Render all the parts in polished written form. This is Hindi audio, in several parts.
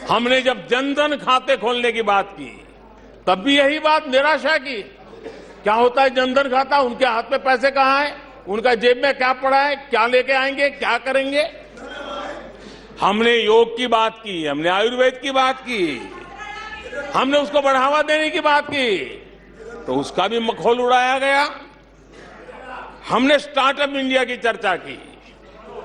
हमने जब जनधन खाते खोलने की बात की तब भी यही बात निराशा की। क्या होता है जनधन खाता? उनके हाथ में पैसे कहां है? उनका जेब में क्या पड़ा है? क्या लेके आएंगे? क्या करेंगे? हमने योग की बात की, हमने आयुर्वेद की बात की, हमने उसको बढ़ावा देने की बात की, तो उसका भी मखौल उड़ाया गया। हमने स्टार्टअप इंडिया की चर्चा की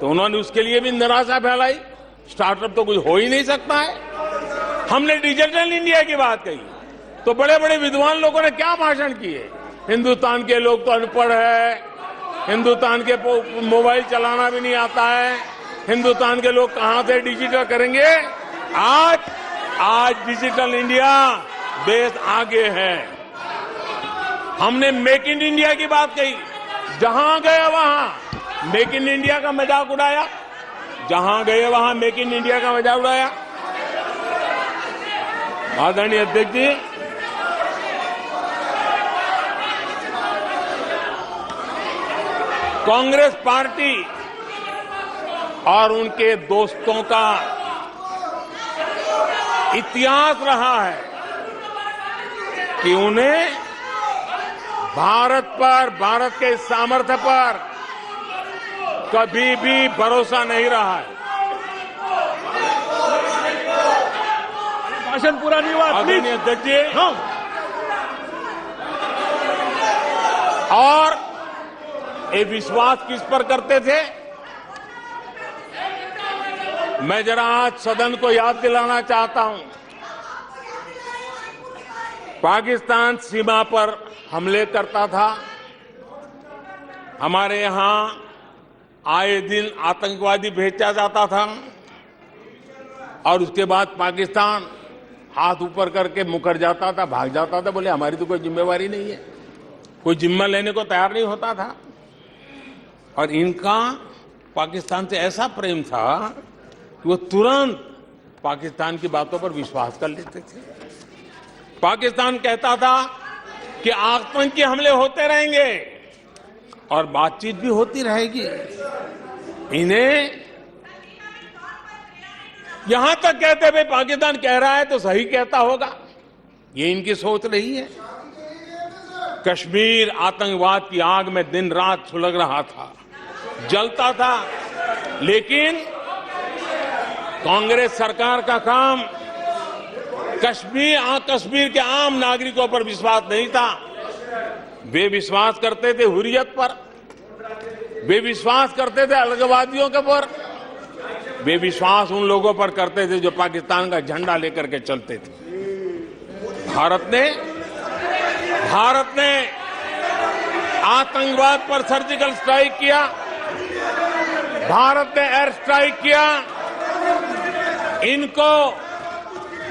तो उन्होंने उसके लिए भी निराशा फैलाई। स्टार्टअप तो कुछ हो ही नहीं सकता है। हमने डिजिटल इंडिया की बात कही तो बड़े बड़े विद्वान लोगों ने क्या भाषण किए। हिंदुस्तान के लोग तो अनपढ़ है, हिंदुस्तान के मोबाइल चलाना भी नहीं आता है, हिंदुस्तान के लोग कहां से डिजिटल करेंगे। आज डिजिटल इंडिया देश आगे है। हमने मेक इन इंडिया की बात कही, जहां गए वहां मेक इन इंडिया का मजाक उड़ाया, जहां गए वहां मेक इन इंडिया का मजाक उड़ाया। आदरणीय अध्यक्ष जी, कांग्रेस पार्टी और उनके दोस्तों का इतिहास रहा है कि उन्हें भारत पर, भारत के सामर्थ्य पर कभी भी भरोसा नहीं रहा है। भाषण पूरा नहीं हुआ, आदरणीय अध्यक्ष जी, और ये विश्वास किस पर करते थे? मैं जरा आज सदन को याद दिलाना चाहता हूं। पाकिस्तान सीमा पर हमले करता था, हमारे यहां आए दिन आतंकवादी भेजा जाता था और उसके बाद पाकिस्तान हाथ ऊपर करके मुकर जाता था, भाग जाता था, बोले हमारी तो कोई जिम्मेवारी नहीं है, कोई जिम्मा लेने को तैयार नहीं होता था। और इनका पाकिस्तान से ऐसा प्रेम था कि वो तुरंत पाकिस्तान की बातों पर विश्वास कर लेते थे। पाकिस्तान कहता था कि आतंकी हमले होते रहेंगे और बातचीत भी होती रहेगी। इन्हें यहां तक कहते हुए पाकिस्तान कह रहा है तो सही कहता होगा, ये इनकी सोच रही है। कश्मीर आतंकवाद की आग में दिन रात सुलग रहा था, जलता था, लेकिन कांग्रेस सरकार का काम कश्मीर के आम नागरिकों पर विश्वास नहीं था। वे विश्वास करते थे हुर्रियत पर, वे विश्वास करते थे अलगाववादियों के पर, वे विश्वास उन लोगों पर करते थे जो पाकिस्तान का झंडा लेकर के चलते थे। भारत ने आतंकवाद पर सर्जिकल स्ट्राइक किया, भारत ने एयर स्ट्राइक किया। इनको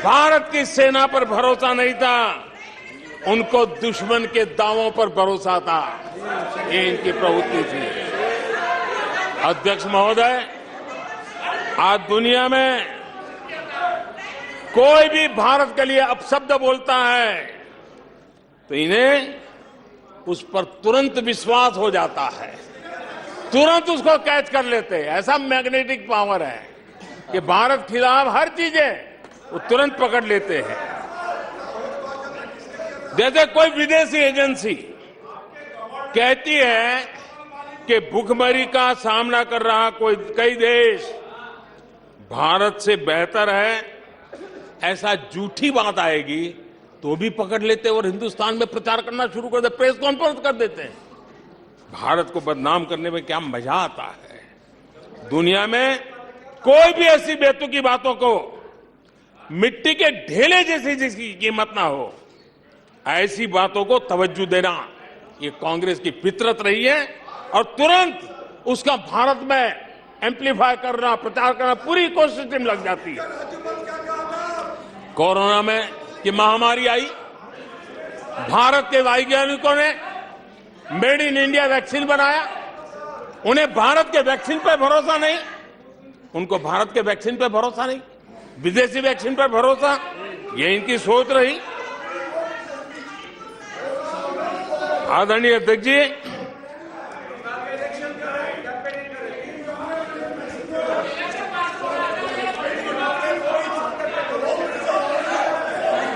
भारत की सेना पर भरोसा नहीं था, उनको दुश्मन के दावों पर भरोसा था। ये इनकी प्रवृत्ति थी। अध्यक्ष महोदय, आज दुनिया में कोई भी भारत के लिए अपशब्द बोलता है तो इन्हें उस पर तुरंत विश्वास हो जाता है, तुरंत उसको कैच कर लेते हैं। ऐसा मैग्नेटिक पावर है कि भारत खिलाफ हर चीजें वो तुरंत पकड़ लेते हैं। जैसे कोई विदेशी एजेंसी कहती है कि भूखमरी का सामना कर रहा कई देश भारत से बेहतर है, ऐसा झूठी बात आएगी तो भी पकड़ लेते और हिंदुस्तान में प्रचार करना शुरू कर देते, प्रेस कॉन्फ्रेंस कर देते हैं। भारत को बदनाम करने में क्या मजा आता है। दुनिया में कोई भी ऐसी बेतुकी बातों को मिट्टी के ढेले जैसी जिसकी कीमत ना हो, ऐसी बातों को तवज्जो देना ये कांग्रेस की फितरत रही है और तुरंत उसका भारत में एम्पलीफाई करना, प्रचार करना पूरी कोशिश टीम लग जाती है। कोरोना में की महामारी आई, भारत के वैज्ञानिकों ने मेड इन इंडिया वैक्सीन बनाया, उन्हें भारत के वैक्सीन पर भरोसा नहीं, उनको भारत के वैक्सीन पर भरोसा नहीं, विदेशी वैक्सीन पर भरोसा, ये इनकी सोच रही। आदरणीय अध्यक्ष जी,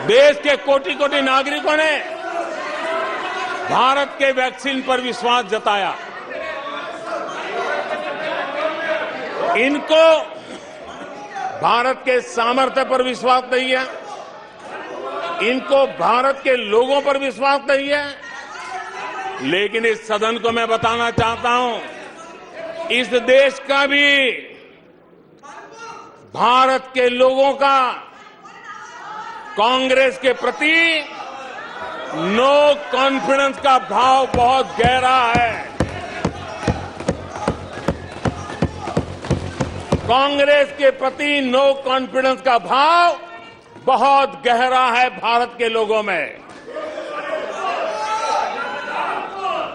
देश के कोटि कोटि नागरिकों ने भारत के वैक्सीन पर विश्वास जताया। इनको भारत के सामर्थ्य पर विश्वास नहीं है, इनको भारत के लोगों पर विश्वास नहीं है। लेकिन इस सदन को मैं बताना चाहता हूं, इस देश का भी, भारत के लोगों का कांग्रेस के प्रति नो कॉन्फिडेंस का भाव बहुत गहरा है। कांग्रेस के प्रति नो कॉन्फिडेंस का भाव बहुत गहरा है भारत के लोगों में।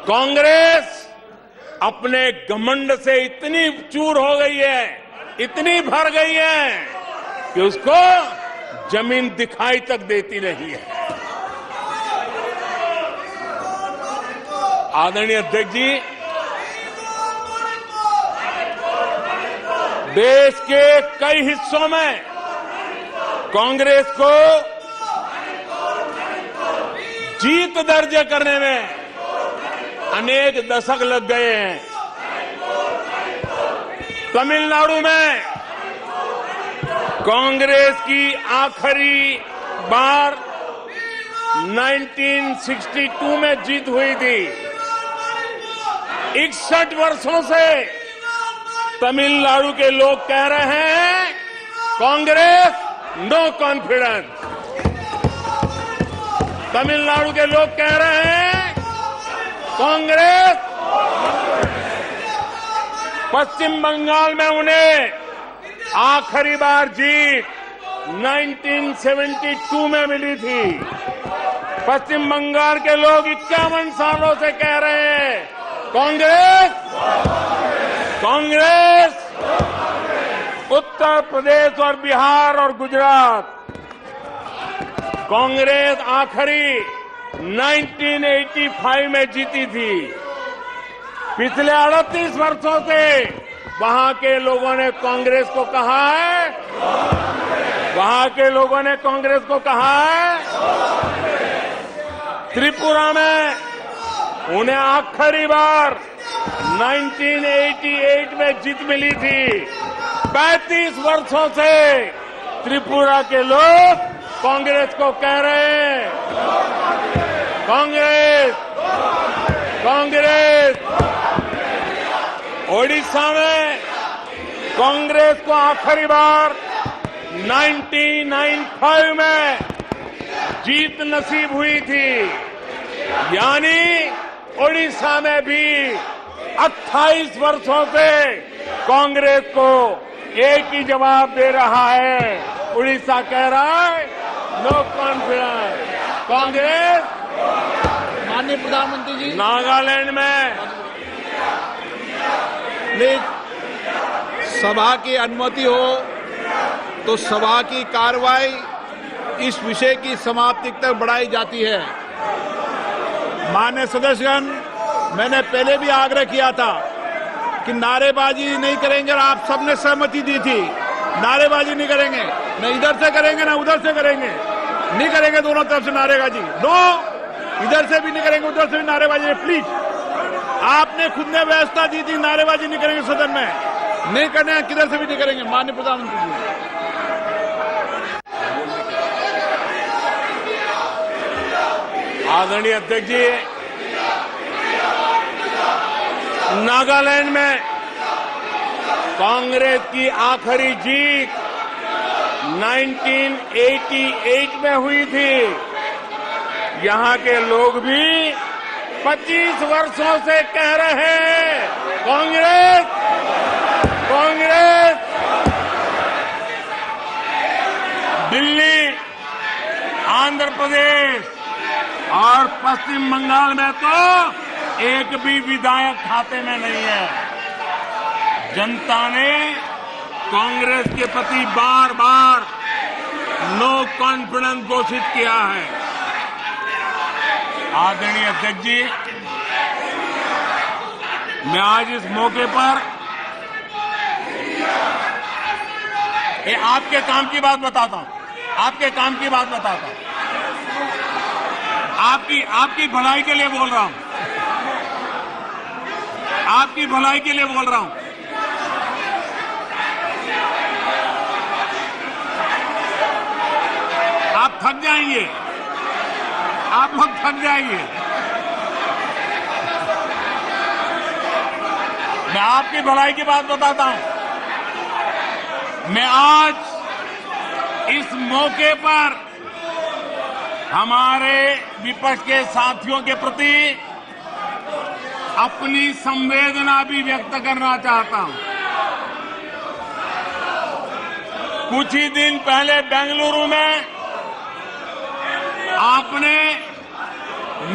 कांग्रेस अपने घमंड से इतनी चूर हो गई है, इतनी भर गई है कि उसको जमीन दिखाई तक देती नहीं है। आदरणीय अध्यक्ष जी, देश के कई हिस्सों में कांग्रेस को जीत दर्ज करने में अनेक दशक लग गए हैं। तमिलनाडु में कांग्रेस की आखिरी बार 1962 में जीत हुई थी। 61 वर्षों से तमिलनाडु के लोग कह रहे हैं कांग्रेस नो कॉन्फिडेंस। तमिलनाडु के लोग कह रहे हैं कांग्रेस। पश्चिम बंगाल में उन्हें आखिरी बार जीत 1972 में मिली थी। पश्चिम बंगाल के लोग 51 सालों से कह रहे हैं कांग्रेस कांग्रेस। उत्तर प्रदेश और बिहार और गुजरात कांग्रेस आखिरी 1985 में जीती थी। पिछले 38 वर्षों से वहां के लोगों ने कांग्रेस को कहा है, वहां के लोगों ने कांग्रेस को कहा है। त्रिपुरा में उन्हें आखिरी बार 1988 में जीत मिली थी। 35 वर्षों से त्रिपुरा के लोग कांग्रेस को कह रहे हैं कांग्रेस कांग्रेस। ओडिशा में कांग्रेस को आखिरी बार 1995 में जीत नसीब हुई थी। यानी ओडिशा में भी 28 वर्षों से कांग्रेस को एक ही जवाब दे रहा है। उड़ीसा कह रहा है नो कॉन्फिडेंस कांग्रेस। माननीय प्रधानमंत्री जी, नागालैंड में सभा की अनुमति हो तो सभा की कार्रवाई इस विषय की समाप्ति तक बढ़ाई जाती है। माननीय सदस्यगण, मैंने पहले भी आग्रह किया था कि नारेबाजी नहीं करेंगे और आप सबने सहमति दी थी। नारेबाजी नहीं करेंगे, न इधर से करेंगे न उधर से करेंगे, नहीं करेंगे दोनों तरफ से नारेबाजी। नो, इधर से भी नहीं करेंगे उधर से भी नारेबाजी। प्लीज, आपने खुद ने व्यवस्था दी थी नारेबाजी नहीं करेंगे सदन में, नहीं करने किधर से भी नहीं करेंगे। माननीय प्रधानमंत्री जी, आदरणीय अध्यक्ष जी, नागालैंड में कांग्रेस की आखिरी जीत 1988 में हुई थी। यहां के लोग भी 25 वर्षों से कह रहे हैं कांग्रेस कांग्रेस। दिल्ली, आंध्र प्रदेश और पश्चिम बंगाल में तो एक भी विधायक खाते में नहीं है। जनता ने कांग्रेस के प्रति बार बार नो कॉन्फिडेंस घोषित किया है। आदरणीय अध्यक्ष जी, मैं आज इस मौके पर आपके काम की बात बताता हूं, आपके काम की बात बताता हूं। आपकी भलाई के लिए बोल रहा हूं, आपकी भलाई के लिए बोल रहा हूं। आप थक जाएंगे, आप लोग थक जाएंगे। मैं आपकी भलाई की बात बताता हूं। मैं आज इस मौके पर हमारे विपक्ष के साथियों के प्रति अपनी संवेदना भी व्यक्त करना चाहता हूं। कुछ ही दिन पहले बेंगलुरु में आपने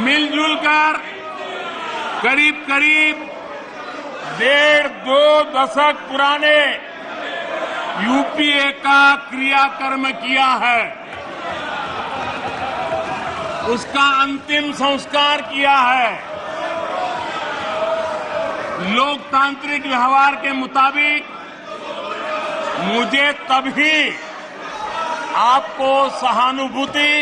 मिलजुल कर करीब करीब 1.5-2 दशक पुराने यूपीए का क्रियाकर्म किया है, उसका अंतिम संस्कार किया है। लोकतांत्रिक व्यवहार के मुताबिक मुझे तभी आपको सहानुभूति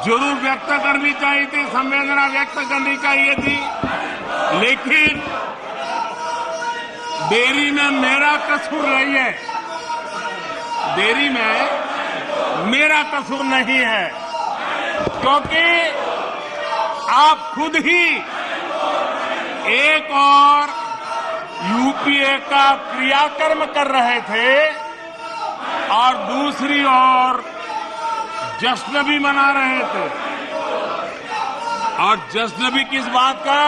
जरूर व्यक्त करनी चाहिए थी, संवेदना व्यक्त करनी चाहिए थी, लेकिन देरी में मेरा कसूर नहीं है, देरी में मेरा कसूर नहीं है, क्योंकि आप खुद ही एक और यूपीए का क्रियाकर्म कर रहे थे और दूसरी ओर जश्न भी मना रहे थे। और जश्न भी किस बात का?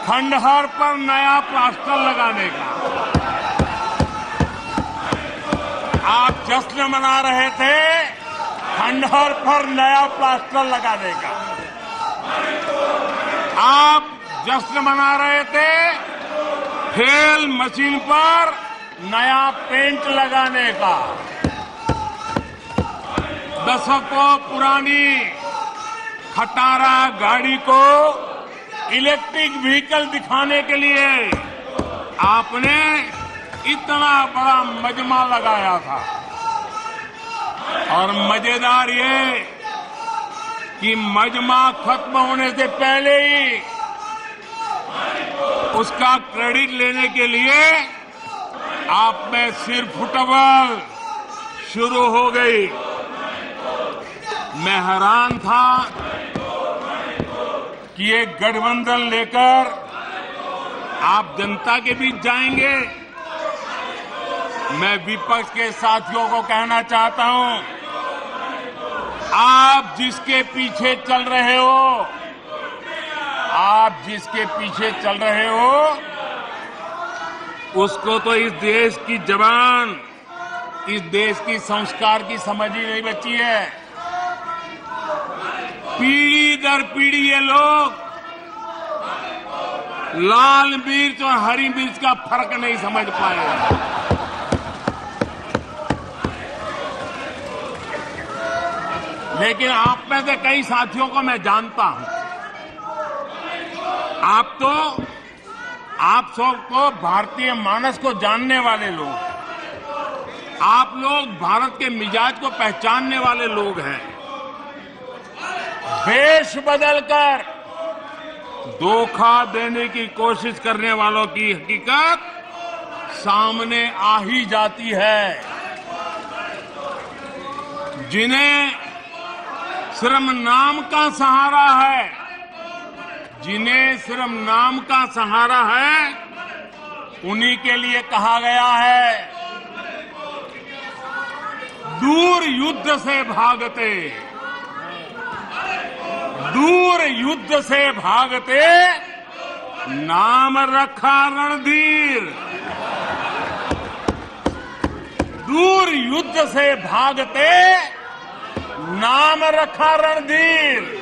खंडहर पर नया प्लास्टर लगाने का। आप जश्न मना रहे थे खंडहर पर नया प्लास्टर लगाने का। आप जश्न मना रहे थे फेल मशीन पर नया पेंट लगाने का। दशकों पुरानी खटारा गाड़ी को इलेक्ट्रिक व्हीकल दिखाने के लिए आपने इतना बड़ा मजमा लगाया था। और मजेदार ये कि मजमा खत्म होने से पहले ही उसका क्रेडिट लेने के लिए आप में सिर फुटबॉल शुरू हो गई। मैं हैरान था कि ये गठबंधन लेकर आप जनता के बीच जाएंगे। मैं विपक्ष के साथियों को कहना चाहता हूं, आप जिसके पीछे चल रहे हो, आप जिसके पीछे चल रहे हो, उसको तो इस देश की जबान, इस देश की संस्कार की समझ ही नहीं बची है। पीढ़ी दर पीढ़ी ये लोग लाल मिर्च और हरी मिर्च का फर्क नहीं समझ पाए। लेकिन आप में से कई साथियों को मैं जानता हूं। आप सबको भारतीय मानस को जानने वाले लोग, आप लोग भारत के मिजाज को पहचानने वाले लोग हैं। वेश बदलकर धोखा देने की कोशिश करने वालों की हकीकत सामने आ ही जाती है। जिन्हें सिर्फ नाम का सहारा है, जिन्हें सिर्फ नाम का सहारा है, उन्हीं के लिए कहा गया है, दूर युद्ध से भागते, दूर युद्ध से भागते, नाम रखा रणधीर। दूर युद्ध से भागते, नाम रखा रणधीर।